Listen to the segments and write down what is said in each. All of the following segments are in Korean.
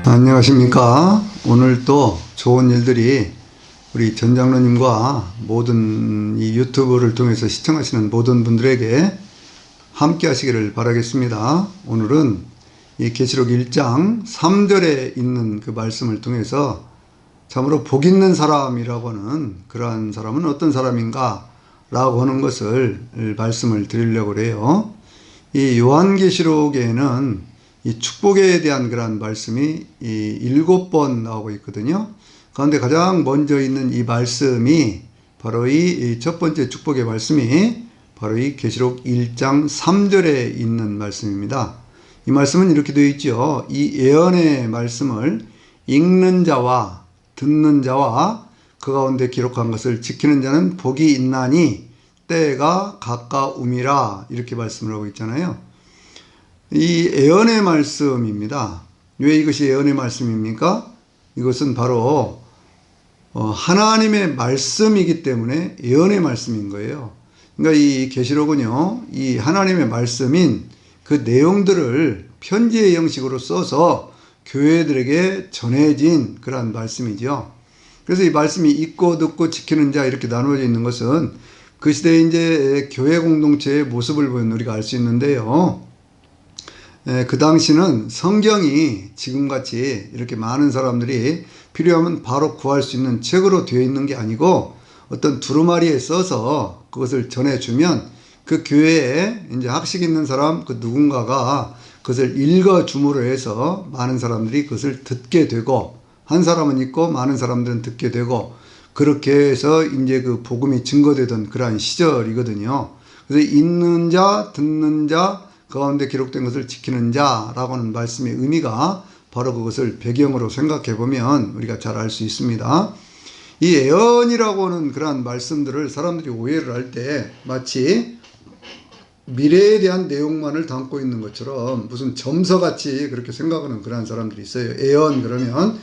안녕하십니까. 오늘 또 좋은 일들이 우리 전 장로님과 모든 이 유튜브를 통해서 시청하시는 모든 분들에게 함께 하시기를 바라겠습니다. 오늘은 이 계시록 1장 3절에 있는 그 말씀을 통해서 참으로 복 있는 사람이라고 하는 그러한 사람은 어떤 사람인가 라고 하는 것을 말씀을 드리려고 해요. 이 요한계시록에는 이 축복에 대한 그런 말씀이 7번 나오고 있거든요. 그런데 가장 먼저 있는 이 말씀이 바로 이 첫 번째 축복의 말씀이 바로 이 계시록 1장 3절에 있는 말씀입니다. 이 말씀은 이렇게 되어 있죠. 이 예언의 말씀을 읽는 자와 듣는 자와 그 가운데 기록한 것을 지키는 자는 복이 있나니 때가 가까움이라, 이렇게 말씀을 하고 있잖아요. 이 예언의 말씀입니다. 왜 이것이 예언의 말씀입니까? 이것은 바로 하나님의 말씀이기 때문에 예언의 말씀인 거예요. 그러니까 이 계시록은요, 이 하나님의 말씀인 그 내용들을 편지의 형식으로 써서 교회들에게 전해진 그러한 말씀이죠. 그래서 이 말씀이 읽고 듣고 지키는 자 이렇게 나누어져 있는 것은 그 시대에 이제 교회 공동체의 모습을 보면 우리가 알 수 있는데요. 그 당시는 성경이 지금같이 이렇게 많은 사람들이 필요하면 바로 구할 수 있는 책으로 되어 있는 게 아니고 어떤 두루마리에 써서 그것을 전해주면 그 교회에 이제 학식 있는 사람 그 누군가가 그것을 읽어줌으로 해서 많은 사람들이 그것을 듣게 되고, 한 사람은 읽고 많은 사람들은 듣게 되고, 그렇게 해서 이제 그 복음이 증거되던 그러한 시절이거든요. 그래서 읽는 자, 듣는 자, 그 가운데 기록된 것을 지키는 자라고 하는 말씀의 의미가 바로 그것을 배경으로 생각해 보면 우리가 잘 알 수 있습니다. 이 예언이라고 하는 그러한 말씀들을 사람들이 오해를 할 때 마치 미래에 대한 내용만을 담고 있는 것처럼 무슨 점서같이 그렇게 생각하는 그러한 사람들이 있어요. 예언 그러면.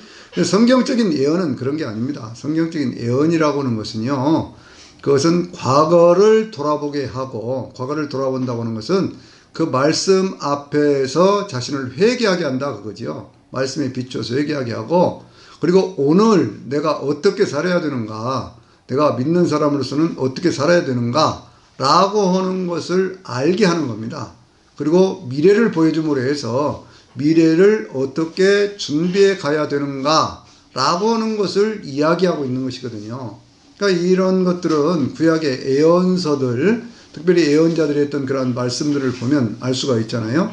성경적인 예언은 그런 게 아닙니다. 성경적인 예언이라고 하는 것은요, 그것은 과거를 돌아보게 하고, 과거를 돌아본다고 하는 것은 그 말씀 앞에서 자신을 회개하게 한다 그거죠. 말씀에 비춰서 회개하게 하고, 그리고 오늘 내가 어떻게 살아야 되는가, 내가 믿는 사람으로서는 어떻게 살아야 되는가 라고 하는 것을 알게 하는 겁니다. 그리고 미래를 보여줌으로 해서 미래를 어떻게 준비해 가야 되는가 라고 하는 것을 이야기하고 있는 것이거든요. 그러니까 이런 것들은 구약의 예언서들, 특별히 예언자들이 했던 그런 말씀들을 보면 알 수가 있잖아요.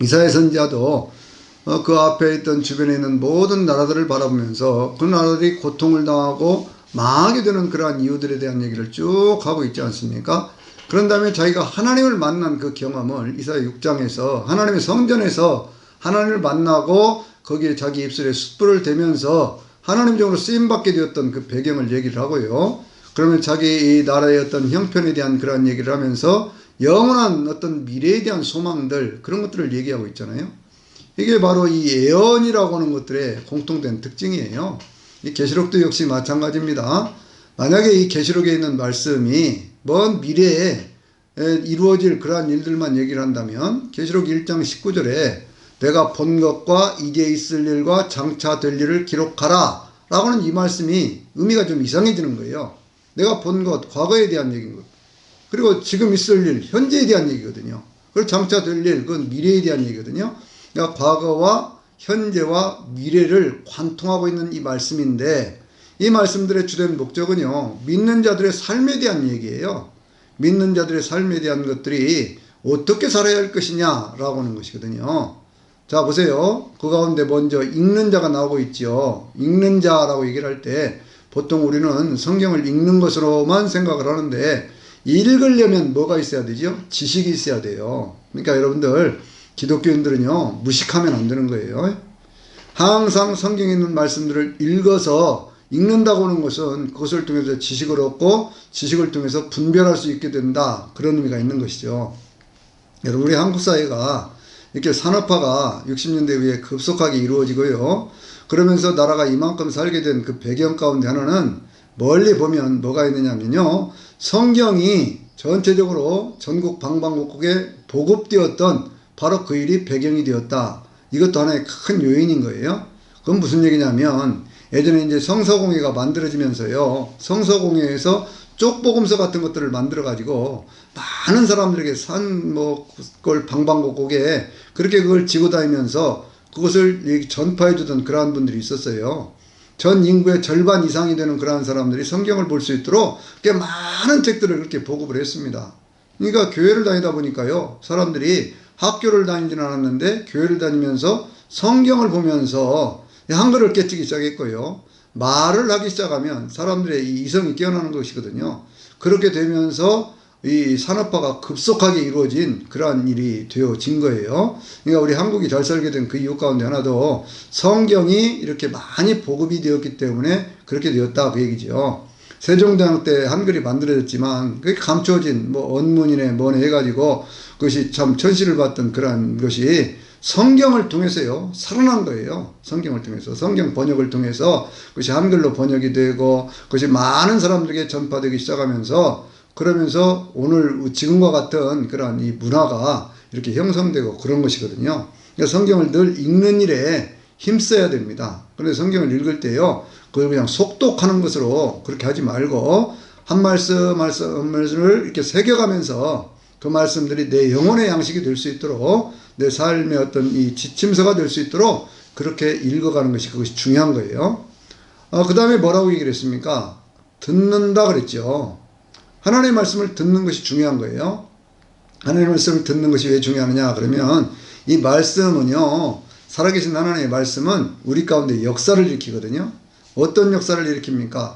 이사야 선지자도 그 앞에 있던 주변에 있는 모든 나라들을 바라보면서 그 나라들이 고통을 당하고 망하게 되는 그러한 이유들에 대한 얘기를 쭉 하고 있지 않습니까? 그런 다음에 자기가 하나님을 만난 그 경험을 이사야 6장에서 하나님의 성전에서 하나님을 만나고 거기에 자기 입술에 숯불을 대면서 하나님적으로 쓰임받게 되었던 그 배경을 얘기를 하고요. 그러면 자기 이 나라의 어떤 형편에 대한 그런 얘기를 하면서 영원한 어떤 미래에 대한 소망들, 그런 것들을 얘기하고 있잖아요. 이게 바로 이 예언이라고 하는 것들의 공통된 특징이에요. 이 계시록도 역시 마찬가지입니다. 만약에 이 계시록에 있는 말씀이 먼 미래에 이루어질 그러한 일들만 얘기를 한다면 계시록 1장 19절에 내가 본 것과 이제 있을 일과 장차 될 일을 기록하라 라고 하는 이 말씀이 의미가 좀 이상해지는 거예요. 내가 본 것, 과거에 대한 얘기인 것. 그리고 지금 있을 일, 현재에 대한 얘기거든요. 그리고 장차 될 일, 그건 미래에 대한 얘기거든요. 그러니까 과거와 현재와 미래를 관통하고 있는 이 말씀인데, 이 말씀들의 주된 목적은요, 믿는 자들의 삶에 대한 얘기예요. 믿는 자들의 삶에 대한 것들이 어떻게 살아야 할 것이냐라고 하는 것이거든요. 자, 보세요. 그 가운데 먼저 읽는 자가 나오고 있죠. 읽는 자라고 얘기를 할 때 보통 우리는 성경을 읽는 것으로만 생각을 하는데, 읽으려면 뭐가 있어야 되죠? 지식이 있어야 돼요. 그러니까 여러분들, 기독교인들은요, 무식하면 안 되는 거예요. 항상 성경에 있는 말씀들을 읽어서 읽는다고 하는 것은 그것을 통해서 지식을 얻고 지식을 통해서 분별할 수 있게 된다, 그런 의미가 있는 것이죠. 여러분, 우리 한국 사회가 이렇게 산업화가 60년대 이후에 급속하게 이루어지고요, 그러면서 나라가 이만큼 살게 된 그 배경 가운데 하나는 멀리 보면 뭐가 있느냐면요. 성경이 전체적으로 전국 방방곡곡에 보급되었던 바로 그 일이 배경이 되었다. 이것도 하나의 큰 요인인 거예요. 그건 무슨 얘기냐면 예전에 이제 성서공회가 만들어지면서요. 성서공회에서 쪽복음서 같은 것들을 만들어 가지고 많은 사람들에게 그걸 방방곡곡에 그렇게 그걸 지고 다니면서 그것을 전파해 주던 그러한 분들이 있었어요. 전 인구의 절반 이상이 되는 그러한 사람들이 성경을 볼 수 있도록 꽤 많은 책들을 그렇게 보급을 했습니다. 그러니까 교회를 다니다 보니까요. 사람들이 학교를 다니지는 않았는데 교회를 다니면서 성경을 보면서 한글을 깨치기 시작했고요. 말을 하기 시작하면 사람들의 이 이성이 깨어나는 것이거든요. 그렇게 되면서 이 산업화가 급속하게 이루어진 그러한 일이 되어진 거예요. 그러니까 우리 한국이 잘 살게 된 그 이유 가운데 하나도 성경이 이렇게 많이 보급이 되었기 때문에 그렇게 되었다 그 얘기죠. 세종대왕 때 한글이 만들어졌지만 그게 감춰진 언문이네 뭐네 해가지고 그것이 참 천시를 받던 그러한 것이 성경을 통해서요 살아난 거예요. 성경을 통해서 성경 번역을 통해서 그것이 한글로 번역이 되고 그것이 많은 사람들에게 전파되기 시작하면서 그러면서 오늘 지금과 같은 그런 이 문화가 이렇게 형성되고 그런 것이거든요. 그러니까 성경을 늘 읽는 일에 힘써야 됩니다. 그런데 성경을 읽을 때요, 그걸 그냥 속독하는 것으로 그렇게 하지 말고 한 말씀을 이렇게 새겨가면서 그 말씀들이 내 영혼의 양식이 될 수 있도록 내 삶의 어떤 이 지침서가 될 수 있도록 그렇게 읽어가는 것이 그것이 중요한 거예요. 그 다음에 뭐라고 얘기를 했습니까? 듣는다 그랬죠. 하나님의 말씀을 듣는 것이 중요한 거예요. 하나님의 말씀을 듣는 것이 왜 중요하느냐 그러면 이 말씀은요, 살아계신 하나님의 말씀은 우리 가운데 역사를 일으키거든요. 어떤 역사를 일으킵니까?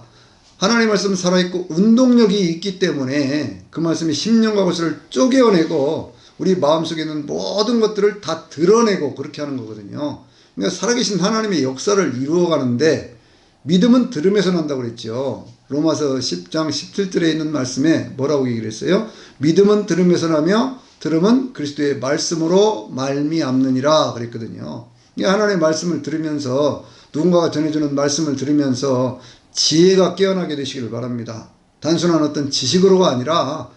하나님의 말씀은 살아있고 운동력이 있기 때문에 그 말씀이 심령과 것을 쪼개어내고 우리 마음속에 있는 모든 것들을 다 드러내고 그렇게 하는 거거든요. 그러니까 살아계신 하나님의 역사를 이루어가는데 믿음은 들음에서 난다고 그랬죠. 로마서 10장 17절에 있는 말씀에 뭐라고 얘기를 했어요? 믿음은 들음에서 나며 들음은 그리스도의 말씀으로 말미암느니라 그랬거든요. 하나님의 말씀을 들으면서 누군가가 전해주는 말씀을 들으면서 지혜가 깨어나게 되시기를 바랍니다. 단순한 어떤 지식으로가 아니라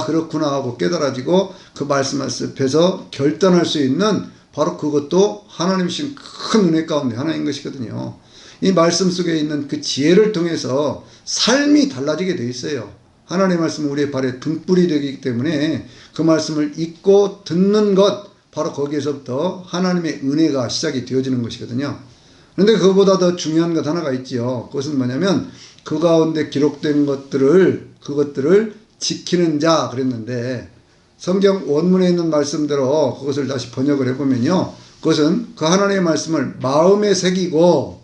그렇구나 하고 깨달아지고 그 말씀 앞에서 결단할 수 있는 바로 그것도 하나님이 주신 큰 은혜 가운데 하나인 것이거든요. 이 말씀 속에 있는 그 지혜를 통해서 삶이 달라지게 돼 있어요. 하나님의 말씀은 우리의 발에 등불이 되기 때문에 그 말씀을 읽고 듣는 것, 바로 거기에서부터 하나님의 은혜가 시작이 되어지는 것이거든요. 그런데 그것보다 더 중요한 것 하나가 있지요. 그것은 뭐냐면 그 가운데 기록된 그것들을 지키는 자 그랬는데 성경 원문에 있는 말씀대로 그것을 다시 번역을 해보면요. 그것은 그 하나님의 말씀을 마음에 새기고예요.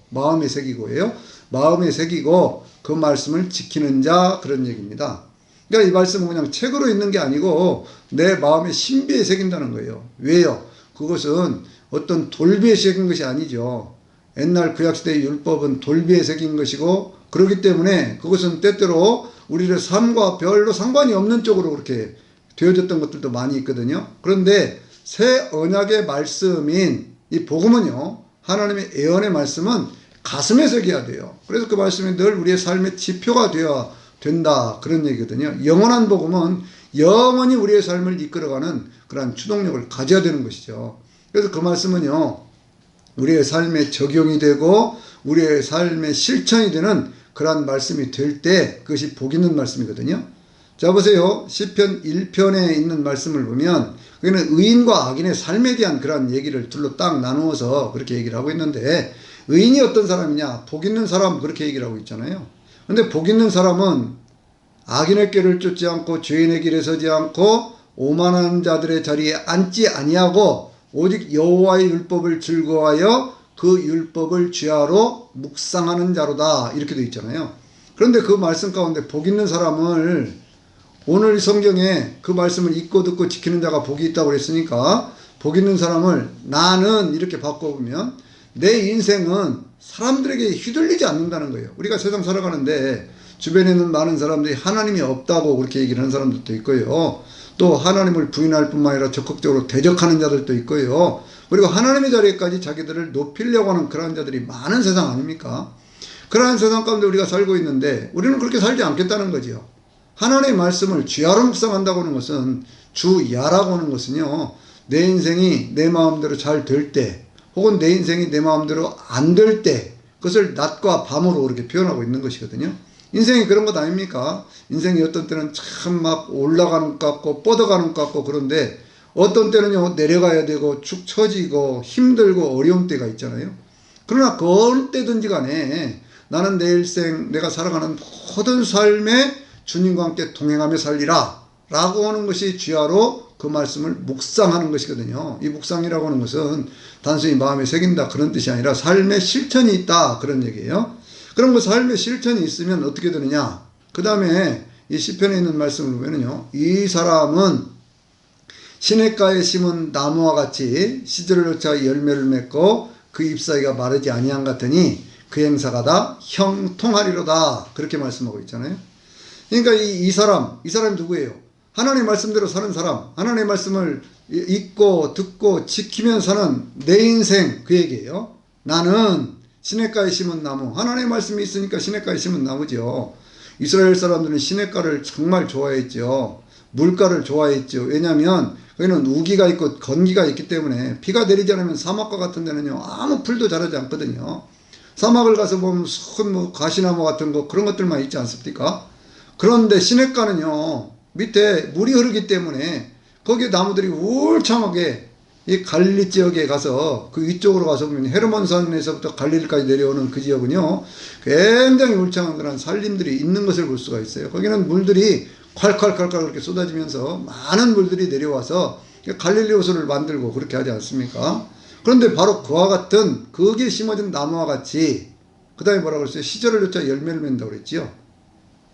마음에 새기고 그 말씀을 지키는 자 그런 얘기입니다. 그러니까 이 말씀은 그냥 책으로 있는 게 아니고 내 마음의 신비에 새긴다는 거예요. 왜요? 그것은 어떤 돌비에 새긴 것이 아니죠. 옛날 구약시대의 율법은 돌비에 새긴 것이고 그렇기 때문에 그것은 때때로 우리의 삶과 별로 상관이 없는 쪽으로 그렇게 되어졌던 것들도 많이 있거든요. 그런데 새 언약의 말씀인 이 복음은요, 하나님의 예언의 말씀은 가슴에 새겨야 돼요. 그래서 그 말씀이 늘 우리의 삶의 지표가 되어야 된다 그런 얘기거든요. 영원한 복음은 영원히 우리의 삶을 이끌어가는 그러한 추동력을 가져야 되는 것이죠. 그래서 그 말씀은요, 우리의 삶에 적용이 되고 우리의 삶의 실천이 되는 그러한 말씀이 될 때 그것이 복 있는 말씀이거든요. 자 보세요. 시편 1편에 있는 말씀을 보면 그는 의인과 악인의 삶에 대한 그러한 얘기를 둘로 딱 나누어서 그렇게 얘기를 하고 있는데 의인이 어떤 사람이냐? 복 있는 사람 그렇게 얘기를 하고 있잖아요. 근데 복 있는 사람은 악인의 꾀를 쫓지 않고 죄인의 길에 서지 않고 오만한 자들의 자리에 앉지 아니하고 오직 여호와의 율법을 즐거워하여 그 율법을 죄하러 묵상하는 자로다 이렇게 되어 있잖아요. 그런데 그 말씀 가운데 복 있는 사람을 오늘 성경에 그 말씀을 읽고 듣고 지키는 자가 복이 있다고 그랬으니까 복 있는 사람을 나는 이렇게 바꿔보면 내 인생은 사람들에게 휘둘리지 않는다는 거예요. 우리가 세상 살아가는데 주변에 있는 많은 사람들이 하나님이 없다고 그렇게 얘기를 하는 사람들도 있고요. 또 하나님을 부인할 뿐만 아니라 적극적으로 대적하는 자들도 있고요. 그리고 하나님의 자리에까지 자기들을 높이려고 하는 그런 자들이 많은 세상 아닙니까? 그러한 세상 가운데 우리가 살고 있는데 우리는 그렇게 살지 않겠다는 거지요. 하나님의 말씀을 주야로 묵상한다고 하는 것은, 주야라고 하는 것은요, 내 인생이 내 마음대로 잘 될 때, 혹은 내 인생이 내 마음대로 안 될 때, 그것을 낮과 밤으로 이렇게 표현하고 있는 것이거든요. 인생이 그런 것 아닙니까? 인생이 어떤 때는 참 막 올라가는 것 같고 뻗어가는 것 같고, 그런데 어떤 때는요 내려가야 되고 축 처지고 힘들고 어려운 때가 있잖아요. 그러나 그 어느 때든지 간에 나는 내 일생, 내가 살아가는 모든 삶에 주님과 함께 동행하며 살리라 라고 하는 것이 주야로 그 말씀을 묵상하는 것이거든요. 이 묵상이라고 하는 것은 단순히 마음에 새긴다 그런 뜻이 아니라 삶의 실천이 있다 그런 얘기예요. 그럼 그 삶의 실천이 있으면 어떻게 되느냐? 그 다음에 이 시편에 있는 말씀을 보면요, 이 사람은 시냇가에 심은 나무와 같이 시절을 쫓아 열매를 맺고 그 잎사귀가 마르지 아니한 같으니 그 행사가 다 형통하리로다, 그렇게 말씀하고 있잖아요. 그러니까 이 사람이 누구예요? 하나님의 말씀대로 사는 사람, 하나님의 말씀을 읽고 듣고 지키면서 사는 내 인생, 그 얘기예요. 나는 시냇가에 심은 나무, 하나님의 말씀이 있으니까 시냇가에 심은 나무죠. 이스라엘 사람들은 시냇가를 정말 좋아했죠. 물가를 좋아했죠. 왜냐하면 거기는 우기가 있고 건기가 있기 때문에, 비가 내리지 않으면 사막과 같은 데는요 아무 풀도 자라지 않거든요. 사막을 가서 보면 무슨 가시나무 같은 거 그런 것들만 있지 않습니까? 그런데 시냇가는요 밑에 물이 흐르기 때문에 거기에 나무들이 울창하게, 이 갈릴리 지역에 가서 그 위쪽으로 가서 보면 헤르몬산에서부터 갈릴리까지 내려오는 그 지역은요 굉장히 울창한 그런 산림들이 있는 것을 볼 수가 있어요. 거기는 물들이 콸콸콸콸 그렇게 쏟아지면서 많은 물들이 내려와서 갈릴리 호수를 만들고 그렇게 하지 않습니까? 그런데 바로 그와 같은, 거기에 심어진 나무와 같이, 그 다음에 뭐라고 그랬어요? 시절을 쫓아 열매를 맺는다고 그랬지요.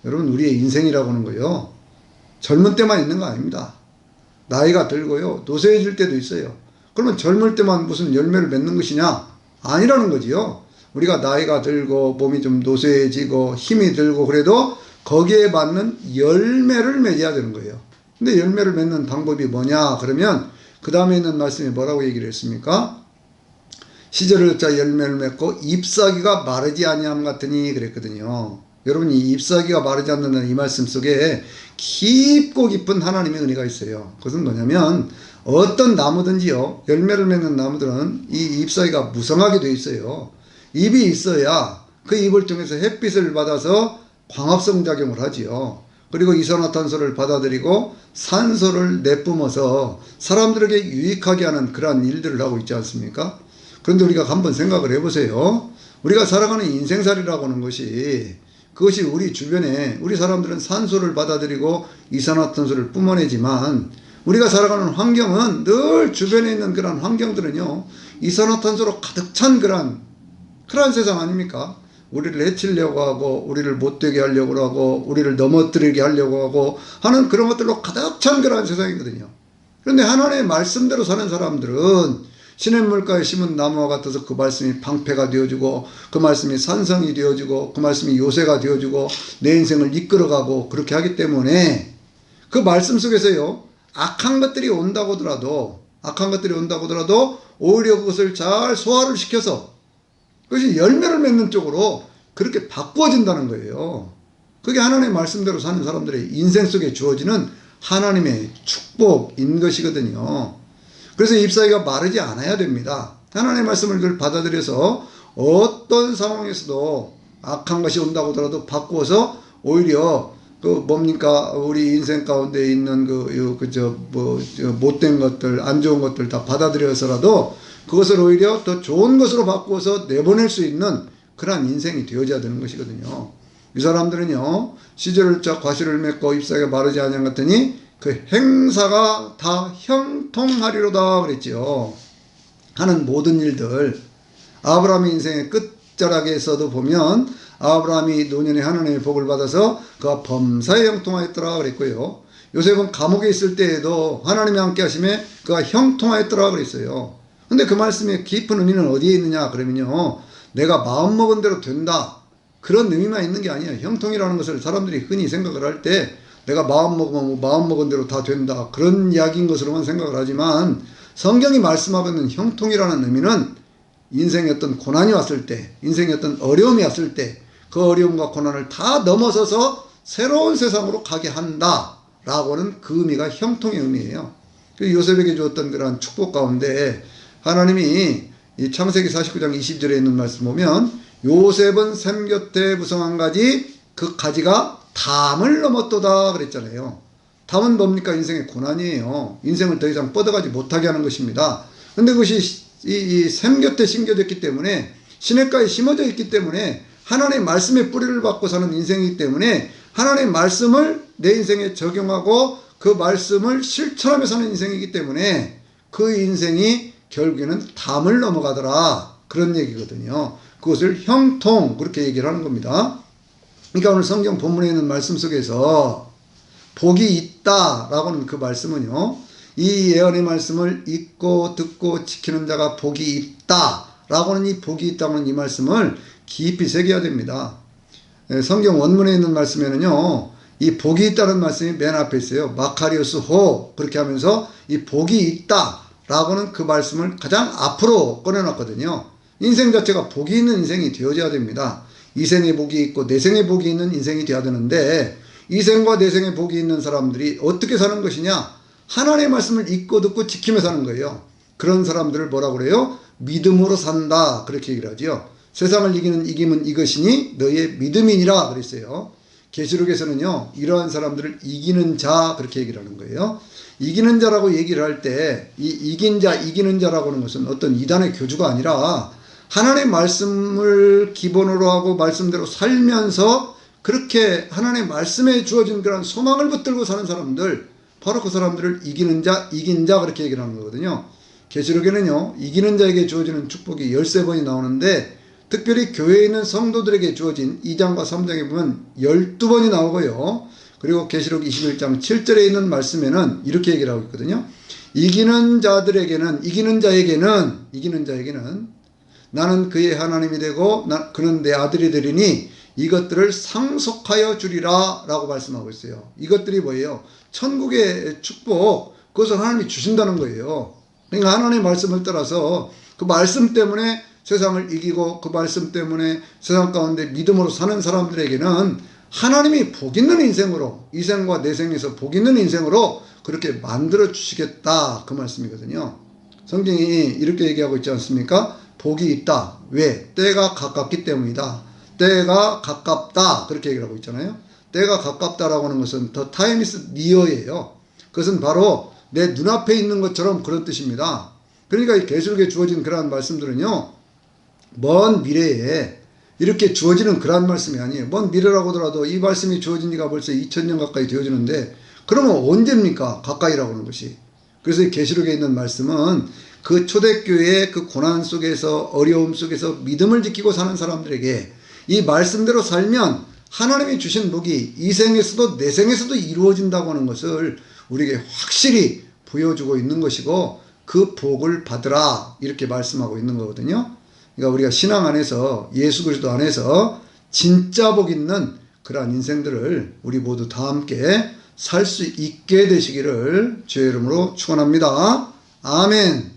여러분, 우리의 인생이라고 하는 거요 젊은 때만 있는 거 아닙니다. 나이가 들고요 노쇠해질 때도 있어요. 그러면 젊을 때만 무슨 열매를 맺는 것이냐? 아니라는 거지요. 우리가 나이가 들고 몸이 좀 노쇠해지고 힘이 들고 그래도 거기에 맞는 열매를 맺어야 되는 거예요. 근데 열매를 맺는 방법이 뭐냐? 그러면 그 다음에 있는 말씀이 뭐라고 얘기를 했습니까? 시절을 쫓아 열매를 맺고 잎사귀가 마르지 아니함 같으니 그랬거든요. 여러분, 이 잎사귀가 마르지 않는다는 이 말씀 속에 깊고 깊은 하나님의 은혜가 있어요. 그것은 뭐냐면, 어떤 나무든지요 열매를 맺는 나무들은 이 잎사귀가 무성하게 되어 있어요. 잎이 있어야 그 잎을 통해서 햇빛을 받아서 광합성 작용을 하지요. 그리고 이산화탄소를 받아들이고 산소를 내뿜어서 사람들에게 유익하게 하는 그러한 일들을 하고 있지 않습니까? 그런데 우리가 한번 생각을 해보세요. 우리가 살아가는 인생살이라고 하는 것이, 그것이 우리 주변에, 우리 사람들은 산소를 받아들이고 이산화탄소를 뿜어내지만 우리가 살아가는 환경은, 늘 주변에 있는 그런 환경들은요 이산화탄소로 가득 찬 그런 세상 아닙니까? 우리를 해치려고 하고 우리를 못되게 하려고 하고 우리를 넘어뜨리게 하려고 하고 하는 그런 것들로 가득 찬 그런 세상이거든요. 그런데 하나님의 말씀대로 사는 사람들은 시냇물가에 심은 나무와 같아서 그 말씀이 방패가 되어주고, 그 말씀이 산성이 되어주고, 그 말씀이 요새가 되어주고 내 인생을 이끌어가고 그렇게 하기 때문에, 그 말씀 속에서요 악한 것들이 온다고 하더라도 오히려 그것을 잘 소화를 시켜서 그것이 열매를 맺는 쪽으로 그렇게 바꾸어진다는 거예요. 그게 하나님의 말씀대로 사는 사람들의 인생 속에 주어지는 하나님의 축복인 것이거든요. 그래서 잎사귀가 마르지 않아야 됩니다. 하나님의 말씀을 늘 받아들여서 어떤 상황에서도 악한 것이 온다고 하더라도 바꾸어서 오히려 우리 인생 가운데 있는 못된 것들, 안 좋은 것들 다 받아들여서라도 그것을 오히려 더 좋은 것으로 바꾸어서 내보낼 수 있는 그러한 인생이 되어져야 되는 것이거든요. 이 사람들은요 시절을 쫓아 과실을 맺고 잎사귀가 마르지 아니한 같으니 그 행사가 다 형통하리로다 그랬지요. 하는 모든 일들, 아브라함의 인생의 끝자락에서도 보면 아브라함이 노년에 하나님의 복을 받아서 그가 범사에 형통하였더라 그랬고요. 요셉은 감옥에 있을 때에도 하나님이 함께 하심에 그가 형통하였더라 그랬어요. 근데 그 말씀의 깊은 의미는 어디에 있느냐 그러면요 내가 마음먹은 대로 된다 그런 의미만 있는 게 아니에요. 형통이라는 것을 사람들이 흔히 생각을 할 때 내가 마음먹으면 마음먹은 대로 다 된다 그런 이야기인 것으로만 생각을 하지만, 성경이 말씀하고 있는 형통이라는 의미는 인생의 어떤 고난이 왔을 때, 인생의 어떤 어려움이 왔을 때 그 어려움과 고난을 다 넘어서서 새로운 세상으로 가게 한다 라고는 그 의미가 형통의 의미예요. 요셉에게 주었던 그러한 축복 가운데 하나님이 이 창세기 49장 20절에 있는 말씀 보면 요셉은 샘 곁에 무성한 가지 그 가지가 담을 넘었도다 그랬잖아요. 담은 뭡니까? 인생의 고난이에요. 인생을 더 이상 뻗어가지 못하게 하는 것입니다. 근데 그것이 이 샘 곁에 심겨졌기 때문에 시냇가에 심어져 있기 때문에 하나님의 말씀의 뿌리를 받고 사는 인생이기 때문에 하나님의 말씀을 내 인생에 적용하고 그 말씀을 실천하며 사는 인생이기 때문에 그 인생이 결국에는 담을 넘어가더라 그런 얘기거든요. 그것을 형통 그렇게 얘기를 하는 겁니다. 그러니까 오늘 성경 본문에 있는 말씀 속에서 복이 있다라고는 그 말씀은요. 이 예언의 말씀을 읽고 듣고 지키는 자가 복이 있다라고는 이 복이 있다는 이 말씀을 깊이 새겨야 됩니다. 성경 원문에 있는 말씀에는요. 이 복이 있다는 말씀이 맨 앞에 있어요. 마카리오스 호 그렇게 하면서 이 복이 있다라고는 그 말씀을 가장 앞으로 꺼내놨거든요. 인생 자체가 복이 있는 인생이 되어져야 됩니다. 이생의 복이 있고 내생의 복이 있는 인생이 되어야 되는데 이생과 내생의 복이 있는 사람들이 어떻게 사는 것이냐? 하나님의 말씀을 읽고 듣고 지키며 사는 거예요. 그런 사람들을 뭐라고 그래요? 믿음으로 산다 그렇게 얘기를 하죠. 세상을 이기는 이김은 이것이니 너희의 믿음이니라 그랬어요. 계시록에서는요 이러한 사람들을 이기는 자 그렇게 얘기를 하는 거예요. 이기는 자라고 얘기를 할 때 이 이긴 자 이기는 자라고 하는 것은 어떤 이단의 교주가 아니라 하나님의 말씀을 기본으로 하고 말씀대로 살면서 그렇게 하나님의 말씀에 주어진 그런 소망을 붙들고 사는 사람들 바로 그 사람들을 이기는 자 이긴 자 그렇게 얘기를 하는 거거든요. 계시록에는요 이기는 자에게 주어지는 축복이 13번이 나오는데 특별히 교회에 있는 성도들에게 주어진 2장과 3장에 보면 12번이 나오고요. 그리고 계시록 21장 7절에 있는 말씀에는 이렇게 얘기를 하고 있거든요. 이기는 자에게는 나는 그의 하나님이 되고 그는 내 아들이 되리니 이것들을 상속하여 주리라 라고 말씀하고 있어요. 이것들이 뭐예요? 천국의 축복 그것을 하나님이 주신다는 거예요. 그러니까 하나님의 말씀을 따라서 그 말씀 때문에 세상을 이기고 그 말씀 때문에 세상 가운데 믿음으로 사는 사람들에게는 하나님이 복 있는 인생으로 이생과 내생에서 복 있는 인생으로 그렇게 만들어 주시겠다 그 말씀이거든요. 성경이 이렇게 얘기하고 있지 않습니까? 복이 있다. 왜? 때가 가깝기 때문이다. 때가 가깝다 그렇게 얘기를 하고 있잖아요. 때가 가깝다라고 하는 것은 the time is near예요. 그것은 바로 내 눈앞에 있는 것처럼 그런 뜻입니다. 그러니까 이 계시록에 주어진 그러한 말씀들은요. 먼 미래에 이렇게 주어지는 그러한 말씀이 아니에요. 먼 미래라고 하더라도 이 말씀이 주어진 지가 벌써 2000년 가까이 되어지는데 그러면 언제입니까? 가까이라고 하는 것이. 그래서 이 계시록에 있는 말씀은 그 초대교회의 그 고난 속에서 어려움 속에서 믿음을 지키고 사는 사람들에게 이 말씀대로 살면 하나님이 주신 복이 이 생에서도 내 생에서도 이루어진다고 하는 것을 우리에게 확실히 보여주고 있는 것이고 그 복을 받으라 이렇게 말씀하고 있는 거거든요. 그러니까 우리가 신앙 안에서 예수 그리스도 안에서 진짜 복 있는 그러한 인생들을 우리 모두 다 함께 살 수 있게 되시기를 주의 이름으로 축원합니다. 아멘.